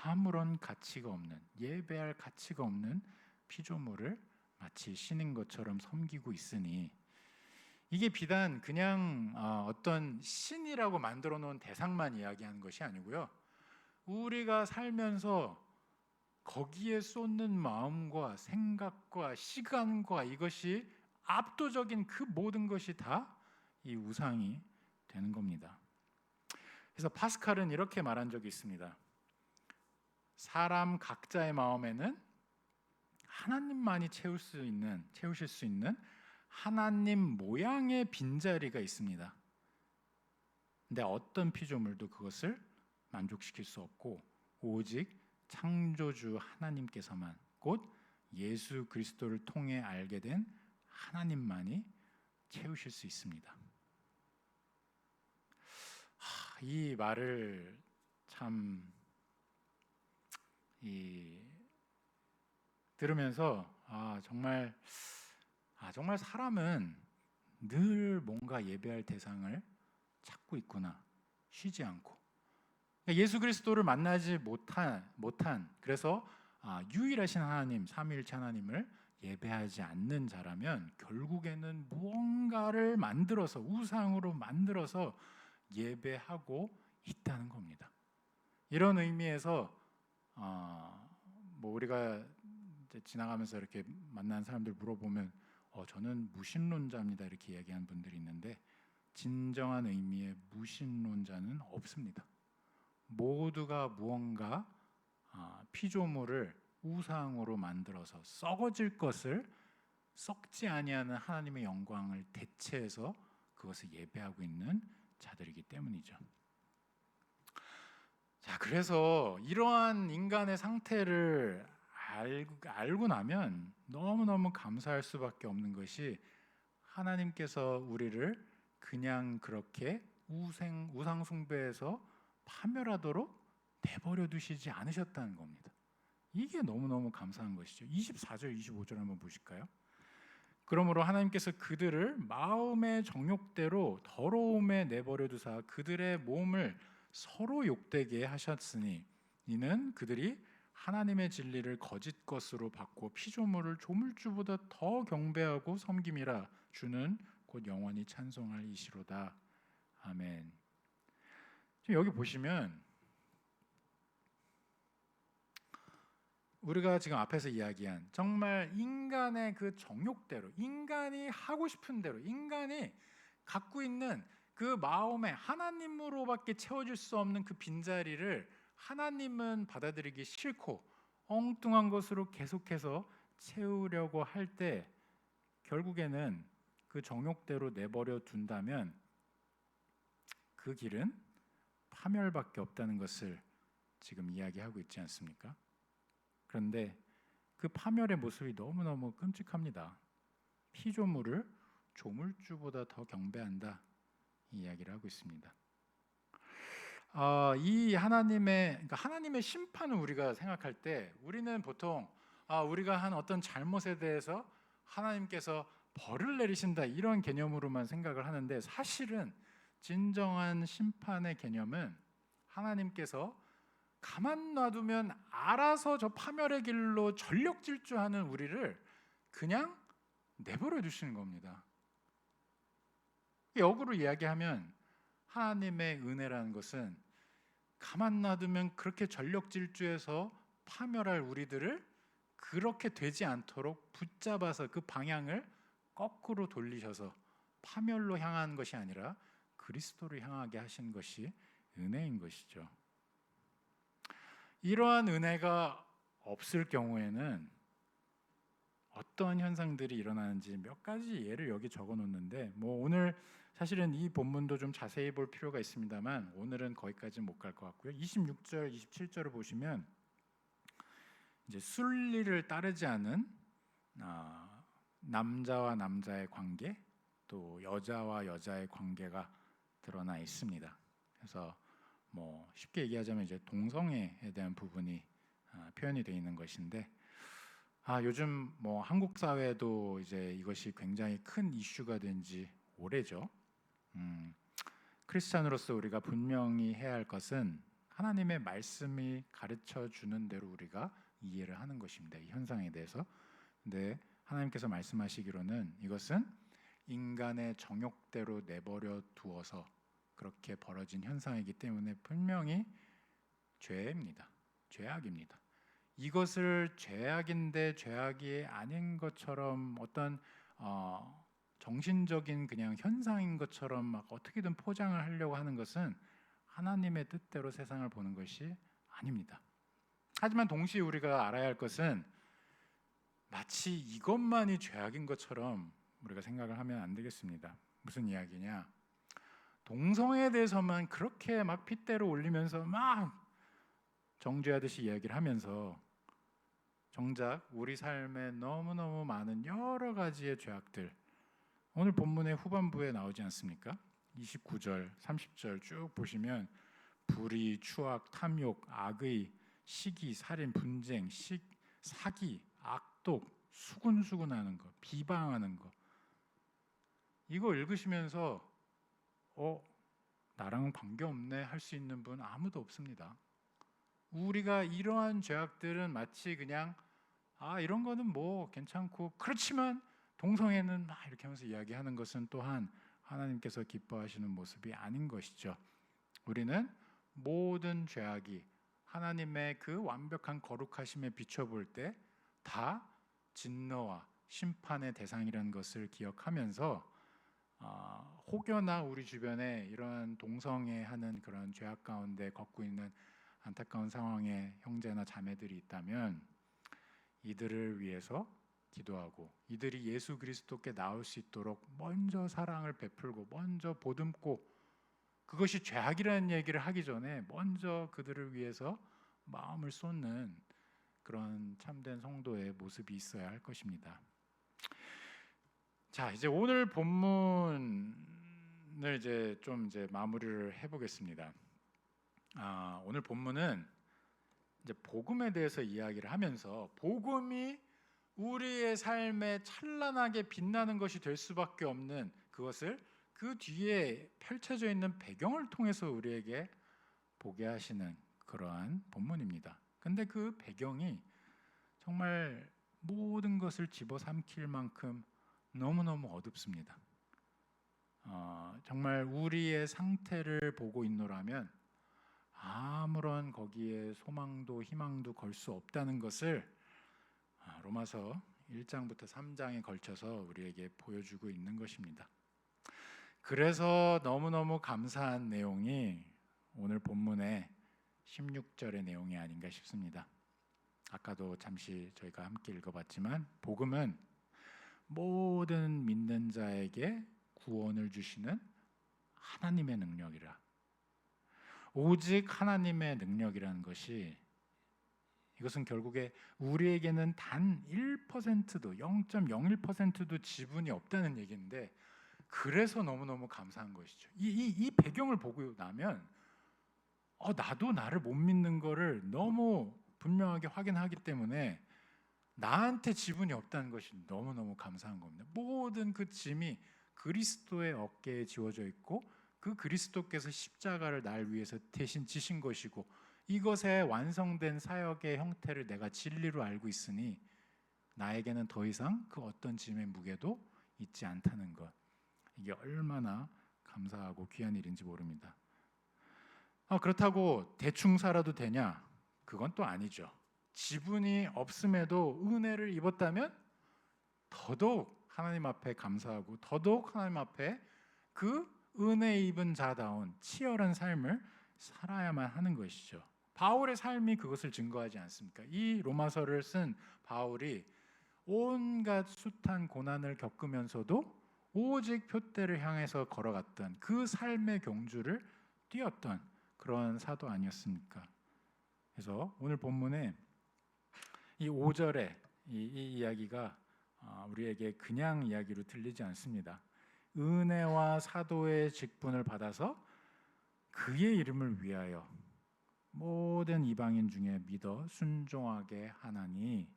아무런 가치가 없는, 예배할 가치가 없는 피조물을 마치 신인 것처럼 섬기고 있으니, 이게 비단 그냥 어떤 신이라고 만들어 놓은 대상만 이야기하는 것이 아니고요, 우리가 살면서 거기에 쏟는 마음과 생각과 시간과 이것이 압도적인 그 모든 것이 다 이 우상이 되는 겁니다. 그래서 파스칼은 이렇게 말한 적이 있습니다. 사람 각자의 마음에는 하나님만이 채우실 수 있는 하나님 모양의 빈자리가 있습니다. 근데 어떤 피조물도 그것을 만족시킬 수 없고 오직 창조주 하나님께서만, 곧 예수 그리스도를 통해 알게 된 하나님만이 채우실 수 있습니다. 이 말을 참 들으면서 정말 사람은 늘 뭔가 예배할 대상을 찾고 있구나, 쉬지 않고. 예수 그리스도를 만나지 못한 그래서 유일하신 하나님, 삼위일체 하나님을 예배하지 않는 자라면 결국에는 무언가를 만들어서, 우상으로 만들어서 예배하고 있다는 겁니다. 이런 의미에서 우리가 이제 지나가면서 이렇게 만난 사람들 물어보면 저는 무신론자입니다 이렇게 얘기하는 분들이 있는데, 진정한 의미의 무신론자는 없습니다. 모두가 무언가 피조물을 우상으로 만들어서 썩어질 것을 썩지 아니하는 하나님의 영광을 대체해서 그것을 예배하고 있는 자들이기 때문이죠. 자, 그래서 이러한 인간의 상태를 알고 나면 너무너무 감사할 수밖에 없는 것이, 하나님께서 우리를 그냥 그렇게 우상 숭배에서 파멸하도록 내버려 두시지 않으셨다는 겁니다. 이게 너무너무 감사한 것이죠. 24절 25절 한번 보실까요? 그러므로 하나님께서 그들을 마음의 정욕대로 더러움에 내버려 두사 그들의 몸을 서로 욕되게 하셨으니, 이는 그들이 하나님의 진리를 거짓 것으로 바꾸어 피조물을 조물주보다 더 경배하고 섬김이라. 주는 곧 영원히 찬송할 이시로다. 아멘. 지금 여기 보시면 우리가 지금 앞에서 이야기한 정말 인간의 그 정욕대로, 인간이 하고 싶은 대로, 인간이 갖고 있는 그 마음에 하나님으로밖에 채워질 수 없는 그 빈자리를 하나님은 받아들이기 싫고 엉뚱한 것으로 계속해서 채우려고 할 때, 결국에는 그 정욕대로 내버려 둔다면 그 길은 파멸밖에 없다는 것을 지금 이야기하고 있지 않습니까? 그런데 그 파멸의 모습이 너무너무 끔찍합니다. 피조물을 조물주보다 더 경배한다, 이 이야기를 하고 있습니다. 이 하나님의 심판을 우리가 생각할 때, 우리는 보통 우리가 한 어떤 잘못에 대해서 하나님께서 벌을 내리신다, 이런 개념으로만 생각을 하는데, 사실은 진정한 심판의 개념은 하나님께서 가만 놔두면 알아서 저 파멸의 길로 전력 질주하는 우리를 그냥 내버려 두시는 겁니다. 역으로 이야기하면 하나님의 은혜라는 것은 가만 놔두면 그렇게 전력 질주해서 파멸할 우리들을 그렇게 되지 않도록 붙잡아서 그 방향을 거꾸로 돌리셔서 파멸로 향하는 것이 아니라 그리스도로 향하게 하신 것이 은혜인 것이죠. 이러한 은혜가 없을 경우에는 어떤 현상들이 일어나는지 몇 가지 예를 여기 적어 놓는데, 오늘 사실은 이 본문도 좀 자세히 볼 필요가 있습니다만 오늘은 거기까지 못 갈 것 같고요. 26절, 27절을 보시면 이제 순리를 따르지 않은 남자와 남자의 관계, 또 여자와 여자의 관계가 드러나 있습니다. 그래서 쉽게 얘기하자면 이제 동성애에 대한 부분이 표현이 되어 있는 것인데, 요즘 뭐 한국 사회도 이제 이것이 굉장히 큰 이슈가 된 지 오래죠. 음, 크리스찬으로서 우리가 분명히 해야 할 것은 하나님의 말씀이 가르쳐 주는 대로 우리가 이해를 하는 것입니다. 이 현상에 대해서. 근데 하나님께서 말씀하시기로는 이것은 인간의 정욕대로 내버려 두어서 그렇게 벌어진 현상이기 때문에 분명히 죄입니다. 죄악입니다. 이것을 죄악인데 죄악이 아닌 것처럼 어떤 정신적인 그냥 현상인 것처럼 막 어떻게든 포장을 하려고 하는 것은 하나님의 뜻대로 세상을 보는 것이 아닙니다. 하지만 동시에 우리가 알아야 할 것은 마치 이것만이 죄악인 것처럼 우리가 생각을 하면 안 되겠습니다. 무슨 이야기냐? 동성애에 대해서만 그렇게 막 핏대로 올리면서 막 정죄하듯이 이야기를 하면서 정작 우리 삶에 너무너무 많은 여러 가지의 죄악들, 오늘 본문의 후반부에 나오지 않습니까? 29절, 30절 쭉 보시면 불의, 추악, 탐욕, 악의, 시기, 살인, 분쟁, 사기, 악독, 수군수군하는 것, 비방하는 것, 이거 읽으시면서 나랑은 관계없네 할 수 있는 분 아무도 없습니다. 우리가 이러한 죄악들은 마치 그냥 이런 거는 뭐 괜찮고, 그렇지만 동성애는 막 이렇게 하면서 이야기하는 것은 또한 하나님께서 기뻐하시는 모습이 아닌 것이죠. 우리는 모든 죄악이 하나님의 그 완벽한 거룩하심에 비춰볼 때 다 진노와 심판의 대상이라는 것을 기억하면서 혹여나 우리 주변에 이러한 동성애하는 그런 죄악 가운데 걷고 있는 안타까운 상황의 형제나 자매들이 있다면 이들을 위해서 기도하고 이들이 예수 그리스도께 나올 수 있도록 먼저 사랑을 베풀고 먼저 보듬고, 그것이 죄악이라는 얘기를 하기 전에 먼저 그들을 위해서 마음을 쏟는 그런 참된 성도의 모습이 있어야 할 것입니다. 자, 이제 오늘 본문을 이제 마무리를 해보겠습니다. 오늘 본문은 이제 복음에 대해서 이야기를 하면서 복음이 우리의 삶에 찬란하게 빛나는 것이 될 수밖에 없는 그것을 그 뒤에 펼쳐져 있는 배경을 통해서 우리에게 보게 하시는 그러한 본문입니다. 근데 그 배경이 정말 모든 것을 집어삼킬 만큼 너무너무 어둡습니다. 정말 우리의 상태를 보고 있노라면 아무런 거기에 소망도 희망도 걸 수 없다는 것을 로마서 1장부터 3장에 걸쳐서 우리에게 보여주고 있는 것입니다. 그래서 너무너무 감사한 내용이 오늘 본문의 16절의 내용이 아닌가 싶습니다. 아까도 잠시 저희가 함께 읽어봤지만 복음은 모든 믿는 자에게 구원을 주시는 하나님의 능력이라. 오직 하나님의 능력이라는 것이, 이것은 결국에 우리에게는 단 1%도 0.01%도 지분이 없다는 얘기인데, 그래서 너무너무 감사한 것이죠. 이 배경을 보고 나면 나도 나를 못 믿는 거를 너무 분명하게 확인하기 때문에 나한테 지분이 없다는 것이 너무너무 감사한 겁니다. 모든 그 짐이 그리스도의 어깨에 지워져 있고 그 그리스도께서 십자가를 날 위해서 대신 지신 것이고, 이것의 완성된 사역의 형태를 내가 진리로 알고 있으니 나에게는 더 이상 그 어떤 짐의 무게도 있지 않다는 것, 이게 얼마나 감사하고 귀한 일인지 모릅니다. 그렇다고 대충 살아도 되냐? 그건 또 아니죠. 지분이 없음에도 은혜를 입었다면 더더욱 하나님 앞에 감사하고 더더욱 하나님 앞에 그 은혜 입은 자다운 치열한 삶을 살아야만 하는 것이죠. 바울의 삶이 그것을 증거하지 않습니까? 이 로마서를 쓴 바울이 온갖 숱한 고난을 겪으면서도 오직 표대를 향해서 걸어갔던 그 삶의 경주를 뛰었던 그런 사도 아니었습니까? 그래서 오늘 본문에 이 5절에 이 이야기가 우리에게 그냥 이야기로 들리지 않습니다. 은혜와 사도의 직분을 받아서 그의 이름을 위하여 모든 이방인 중에 믿어 순종하게 하나니,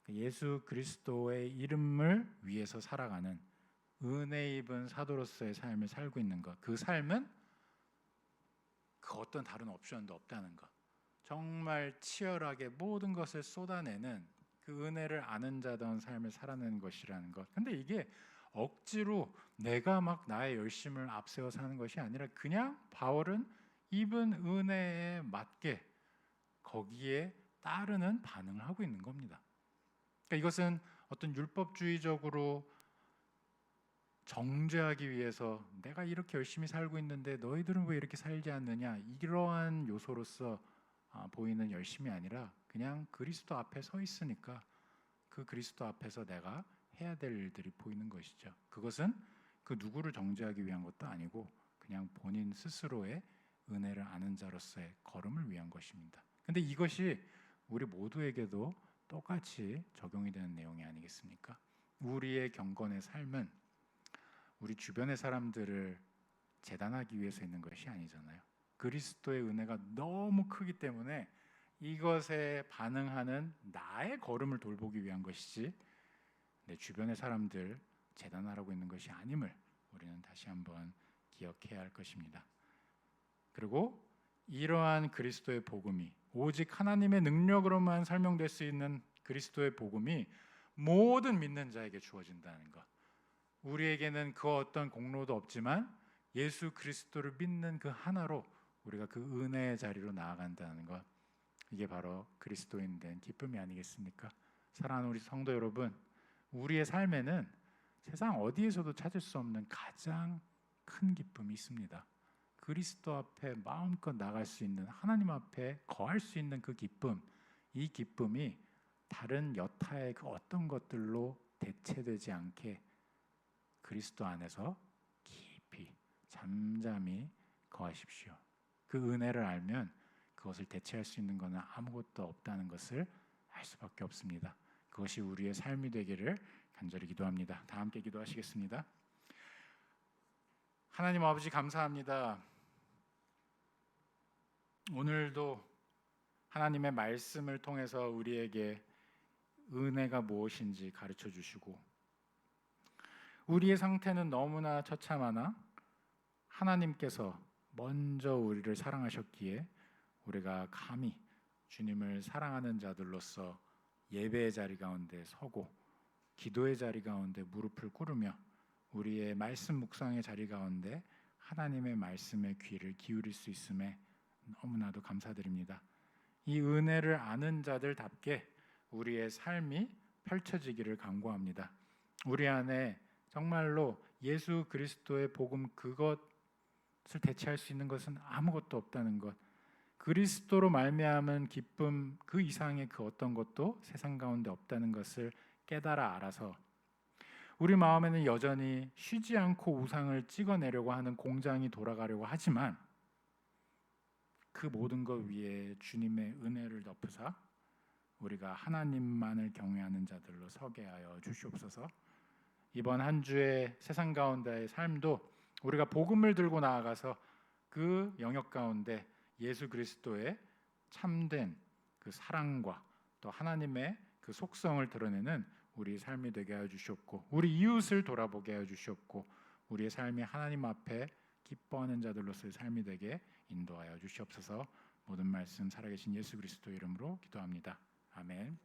예수 그리스도의 이름을 위해서 살아가는 은혜 입은 사도로서의 삶을 살고 있는 것, 그 삶은 그 어떤 다른 옵션도 없다는 것, 정말 치열하게 모든 것을 쏟아내는 그 은혜를 아는 자다운 삶을 살아내는 것이라는 것. 근데 이게 억지로 내가 막 나의 열심을 앞세워 사는 것이 아니라 그냥 바울은 입은 은혜에 맞게 거기에 따르는 반응을 하고 있는 겁니다. 그러니까 이것은 어떤 율법주의적으로 정죄하기 위해서 내가 이렇게 열심히 살고 있는데 너희들은 왜 이렇게 살지 않느냐, 이러한 요소로서 보이는 열심이 아니라 그냥 그리스도 앞에 서 있으니까 그 그리스도 앞에서 내가 해야 될 일들이 보이는 것이죠. 그것은 그 누구를 정죄하기 위한 것도 아니고 그냥 본인 스스로의 은혜를 아는 자로서의 걸음을 위한 것입니다. 근데 이것이 우리 모두에게도 똑같이 적용이 되는 내용이 아니겠습니까? 우리의 경건의 삶은 우리 주변의 사람들을 재단하기 위해서 있는 것이 아니잖아요. 그리스도의 은혜가 너무 크기 때문에 이것에 반응하는 나의 걸음을 돌보기 위한 것이지 내 주변의 사람들 재단하라고 있는 것이 아님을 우리는 다시 한번 기억해야 할 것입니다. 그리고 이러한 그리스도의 복음이 오직 하나님의 능력으로만 설명될 수 있는 그리스도의 복음이 모든 믿는 자에게 주어진다는 것. 우리에게는 그 어떤 공로도 없지만 예수 그리스도를 믿는 그 하나로 우리가 그 은혜의 자리로 나아간다는 것, 이게 바로 그리스도인 된 기쁨이 아니겠습니까? 사랑하는 우리 성도 여러분, 우리의 삶에는 세상 어디에서도 찾을 수 없는 가장 큰 기쁨이 있습니다. 그리스도 앞에 마음껏 나갈 수 있는, 하나님 앞에 거할 수 있는 그 기쁨, 이 기쁨이 다른 여타의 그 어떤 것들로 대체되지 않게 그리스도 안에서 깊이 잠잠히 거하십시오. 그 은혜를 알면 그것을 대체할 수 있는 것은 아무것도 없다는 것을 알 수밖에 없습니다. 그것이 우리의 삶이 되기를 간절히 기도합니다. 다 함께 기도하시겠습니다. 하나님 아버지, 감사합니다. 오늘도 하나님의 말씀을 통해서 우리에게 은혜가 무엇인지 가르쳐 주시고, 우리의 상태는 너무나 처참하나 하나님께서 먼저 우리를 사랑하셨기에 우리가 감히 주님을 사랑하는 자들로서 예배의 자리 가운데 서고 기도의 자리 가운데 무릎을 꿇으며 우리의 말씀 묵상의 자리 가운데 하나님의 말씀에 귀를 기울일 수 있음에 너무나도 감사드립니다. 이 은혜를 아는 자들답게 우리의 삶이 펼쳐지기를 간구합니다. 우리 안에 정말로 예수 그리스도의 복음, 그것을 대체할 수 있는 것은 아무것도 없다는 것, 그리스도로 말미암은 기쁨 그 이상의 그 어떤 것도 세상 가운데 없다는 것을 깨달아 알아서 우리 마음에는 여전히 쉬지 않고 우상을 찍어내려고 하는 공장이 돌아가려고 하지만 그 모든 것 위에 주님의 은혜를 덮으사 우리가 하나님만을 경외하는 자들로 서게 하여 주시옵소서. 이번 한 주의 세상 가운데의 삶도 우리가 복음을 들고 나아가서 그 영역 가운데 예수 그리스도의 참된 그 사랑과 또 하나님의 그 속성을 드러내는 우리 삶이 되게 하여 주시옵고, 우리 이웃을 돌아보게 하여 주시옵고, 우리의 삶이 하나님 앞에 기뻐하는 자들로서의 삶이 되게 인도하여 주시옵소서. 모든 말씀 살아계신 예수 그리스도 이름으로 기도합니다. 아멘.